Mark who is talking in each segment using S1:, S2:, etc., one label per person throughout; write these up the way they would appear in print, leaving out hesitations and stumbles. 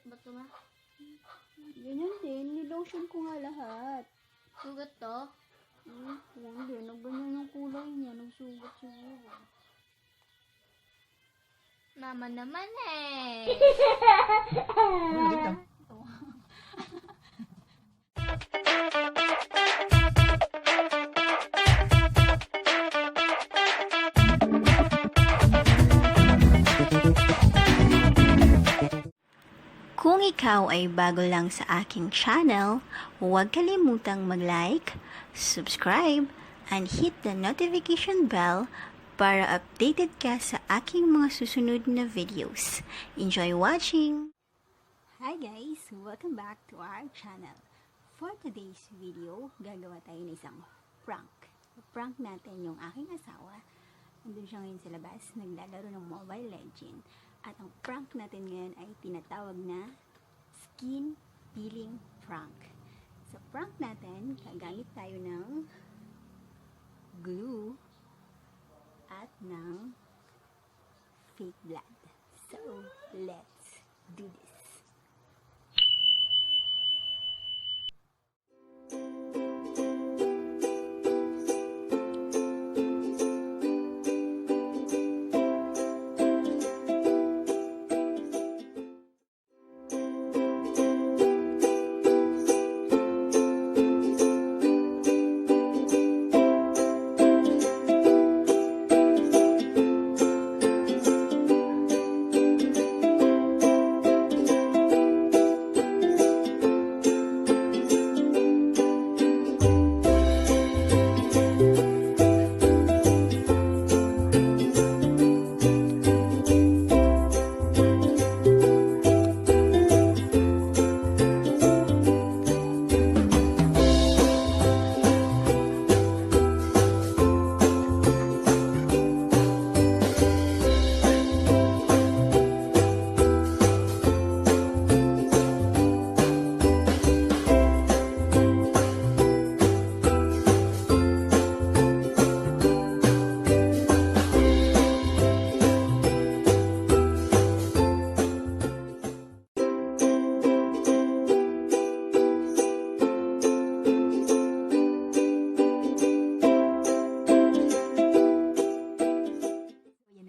S1: ba ito ma?
S2: Ganyan din. Nilotion ko nga lahat.
S1: Sugat to?
S2: Hindi. Nagganyan yung kulay niya. Nagsugat siguro.
S1: Mama naman eh.
S3: Kung ikaw ay bago lang sa aking channel, huwag kalimutang mag-like, subscribe, and hit the notification bell para updated ka sa aking mga susunod na videos. Enjoy watching! Hi guys! Welcome back to our channel. For today's video, gagawa tayo ng isang prank. Prank natin yung aking asawa. Nandun siya ngayon sa labas, naglalaro ng Mobile Legends. At ang prank natin ngayon ay tinatawag na skin peeling prank. Sa prank natin, gagamit tayo ng glue at ng fake blood. So, let's do this.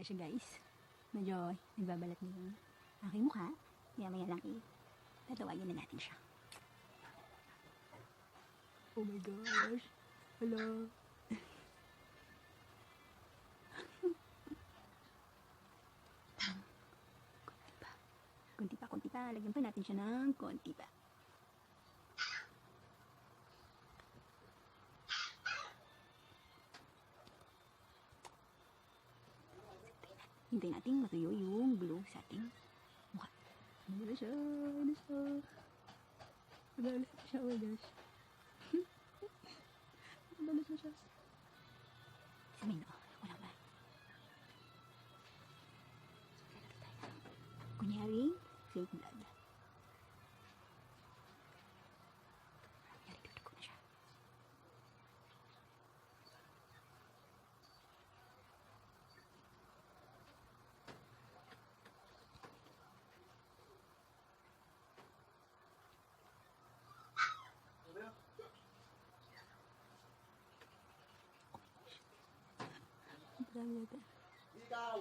S3: Siya guys, medyo nagbabalat na yung aking mukha, maya lang tatawagin na natin siya. Oh my gosh, hello. Konti pa, lagyan pa natin siya ng konti pa. Hintayin natin matuyo yung glue sa ating mukha. Ano na siya? Oh my gosh. Ano na siya? Sabihin na, wala ba? Kunyari, fake blood. Kunyari, dudugo na siya. Ikaw!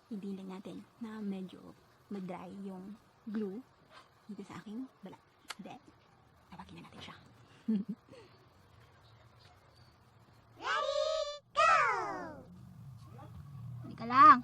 S3: Hindi lang natin na medyo mag-dry yung glue dito sa aking balat. Then, tawagin na natin siya.
S1: Ready, go! Hindi ka lang.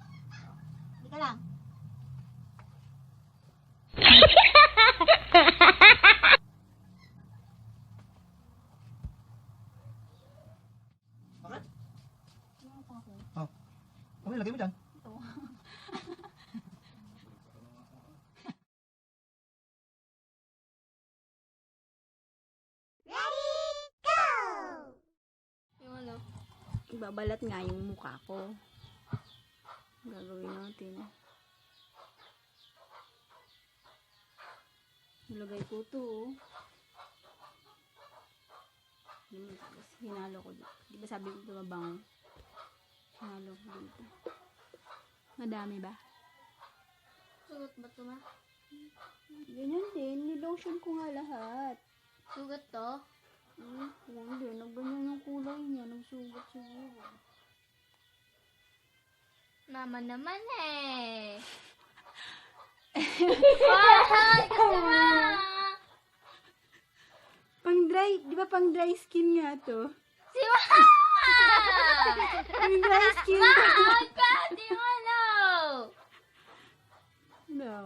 S2: Babalat nga yung mukha ko. Gagawin natin. Nilagay ko to. Hinalo ko dito. Di ba sabi ko mabango? Hinalo ko dito. Madami ba?
S1: Sugat ba ito, ma?
S2: Ganyan din. Nilotion ko nga lahat.
S1: Sugat to?
S2: Hindi. Nagganyan yung kulay niya. Nagsugat siguro.
S1: Mama naman eh. Why? Kasi ma.
S2: Pang dry. Di ba pang dry skin nga to?
S1: Si Mama!
S2: Pang dry skin.
S1: Mahal ka! Di mo know!
S2: No.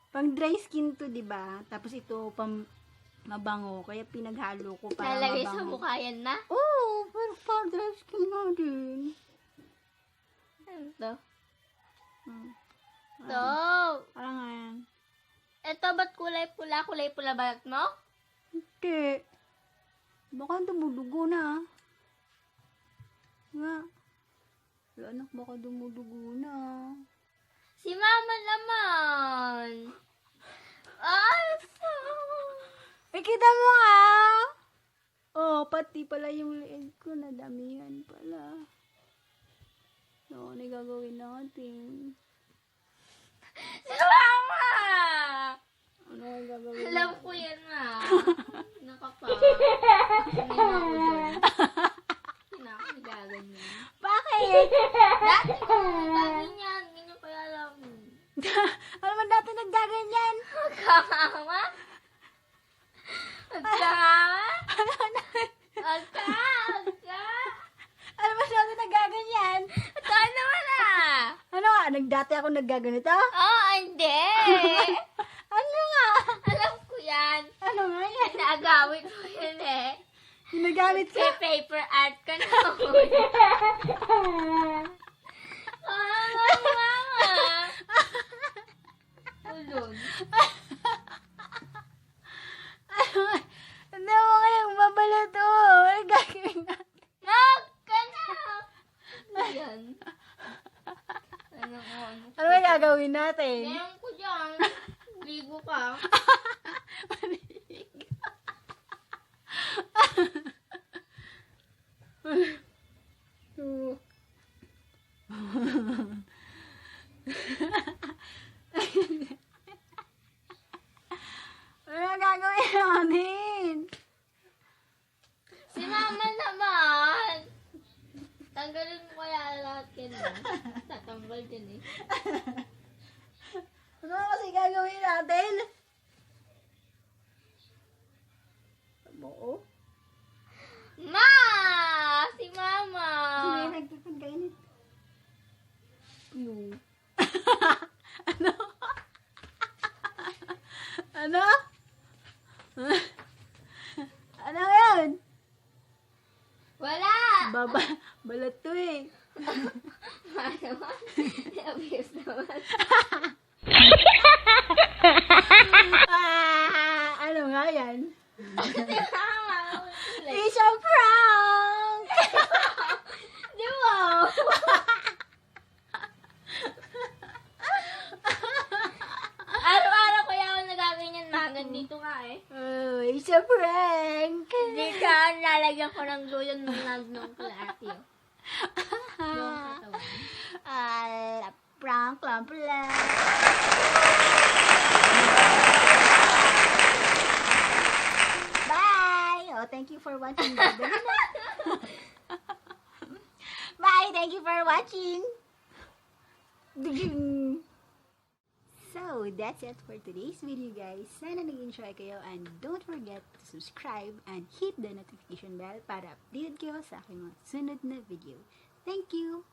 S2: Pang dry skin to, di ba? Tapos ito pang mabango. Kaya pinaghalo ko para
S1: Nalagay sa
S2: mabango.
S1: mukha yan na?
S2: Oo, pero pang dry skin nga din.
S1: Ano to?
S2: Hmm.
S1: To!
S2: Parang nga yan.
S1: Ito ba't kulay pula? Kulay pula balat mo?
S2: Hindi. Baka dumudugo na. Nga. Wala, anak, baka dumudugo na.
S1: Si Mama naman! Ay,
S2: Eh, kita mo nga! Oh, pati pala yung leeg ko. Nadamihan pala. So, ano yung gagawin natin?
S1: si Mama!
S2: Ano yung gagawin
S1: Alam
S2: natin?
S1: ko yan, ma. Nakapa. Sanay na ako dyan. Kinakagaganyan.
S2: Bakit?
S1: Dati ko nagaganyan. Ganyan kaya lang.
S2: Ano man dati naggaganyan?
S1: Magkakama? Magkakama? Magka?
S2: Ano man dati naggaganyan?
S1: Ito naman ah.
S2: Ano nga? Nagdati ako naggaganito?
S1: Oh, hindi.
S2: Ano nga?
S1: Alam ko yan.
S2: Ano nga yan?
S1: Naagawin ko yan eh.
S2: Ginagamit ka?
S1: Kaya paper art ka na. Mama. Ulog.
S2: Hindi mo kayang mabalot o. Ay, gagawin natin.
S1: Mag ka na. Ayan. Ano ko?
S2: Ano ba gagawin natin?
S1: Ngayon ko dyan. Ligo ka.
S2: Ano gagawin natin?
S1: Si Mama naman. Tanggalin mo kaya lahat yan. Tatanggal din eh.
S2: Ano kasi gagawin natin? Oo.
S1: Ma! Si Mama!
S2: May nagkakainit. No. Ano? Ano? Ano yun?
S1: Wala!
S2: Balat to eh.
S1: Ma naman. Abuse naman.
S2: Ano nga yan?
S1: Si Mama!
S2: It's a prank!
S1: Di ba? Araw-araw kaya ako nagaganyan magan dito nga eh.
S2: Oh, it's a prank!
S1: Hindi ka, lalagyan ko ng glue yung ng klase. Yung katawan.
S2: Prank lang pala. Bye! Oh, thank you for watching. Bye! Thank you for watching. So, that's it for today's video, guys. Sana nag-enjoy kayo and don't forget to subscribe and hit the notification bell para updated kayo sa aking mga sunod na video. Thank you!